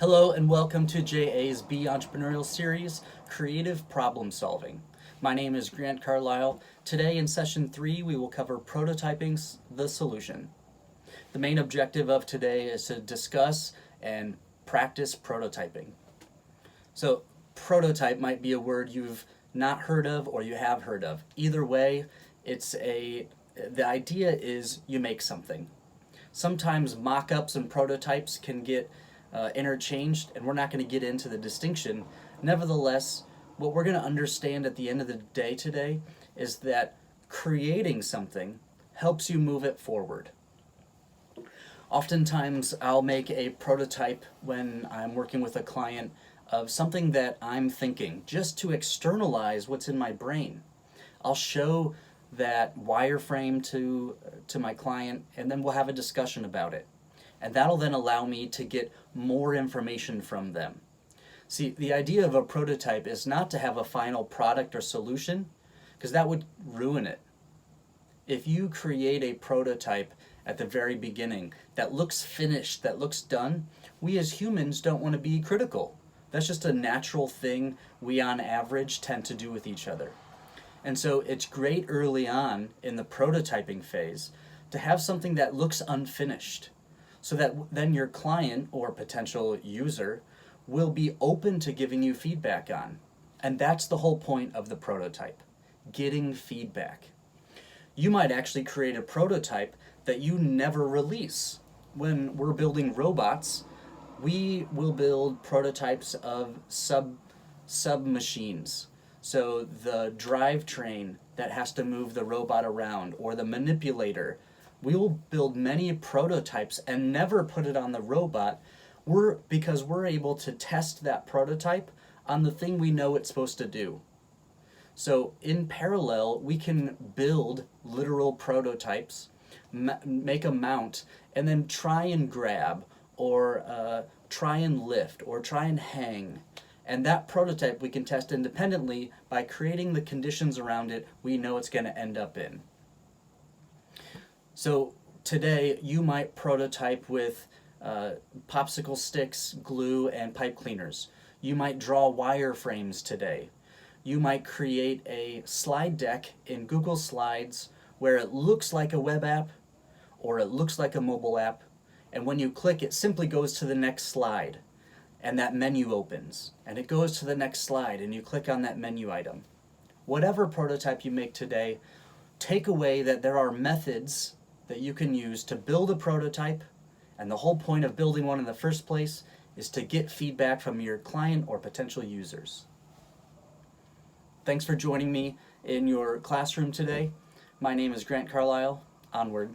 Hello and welcome to JA's Be Entrepreneurial Series, Creative Problem Solving. My name is Grant Carlisle. Today in session 3 we will cover prototyping the solution. The main objective of today is to discuss and practice prototyping. So prototype might be a word you've not heard of or you have heard of. Either way, the idea is you make something. Sometimes mock-ups and prototypes can get interchanged, and we're not going to get into the distinction. Nevertheless, what we're going to understand at the end of the day today is that creating something helps you move it forward. Oftentimes, I'll make a prototype when I'm working with a client of something that I'm thinking, just to externalize what's in my brain. I'll show that wireframe to my client, and then we'll have a discussion about it. And that'll then allow me to get more information from them. See, the idea of a prototype is not to have a final product or solution, because that would ruin it. If you create a prototype at the very beginning that looks finished, that looks done, we as humans don't want to be critical. That's just a natural thing we on average tend to do with each other. And so it's great early on in the prototyping phase to have something that looks unfinished, so that then your client or potential user will be open to giving you feedback on. And that's the whole point of the prototype, getting feedback. You might actually create a prototype that you never release. When we're building robots, we will build prototypes of sub-machines. So the drivetrain that has to move the robot around, or the manipulator. We will build many prototypes and never put it on the robot because we're able to test that prototype on the thing we know it's supposed to do. So in parallel, we can build literal prototypes, make a mount, and then try and grab, or try and lift, or try and hang. And that prototype we can test independently by creating the conditions around it we know it's going to end up in. So today you might prototype with popsicle sticks, glue, and pipe cleaners. You might draw wireframes today. You might create a slide deck in Google Slides where it looks like a web app or it looks like a mobile app, and when you click it simply goes to the next slide and that menu opens, and it goes to the next slide and you click on that menu item. Whatever prototype you make today, take away that there are methods that you can use to build a prototype, and the whole point of building one in the first place is to get feedback from your client or potential users. Thanks for joining me in your classroom today. My name is Grant Carlisle. Onward.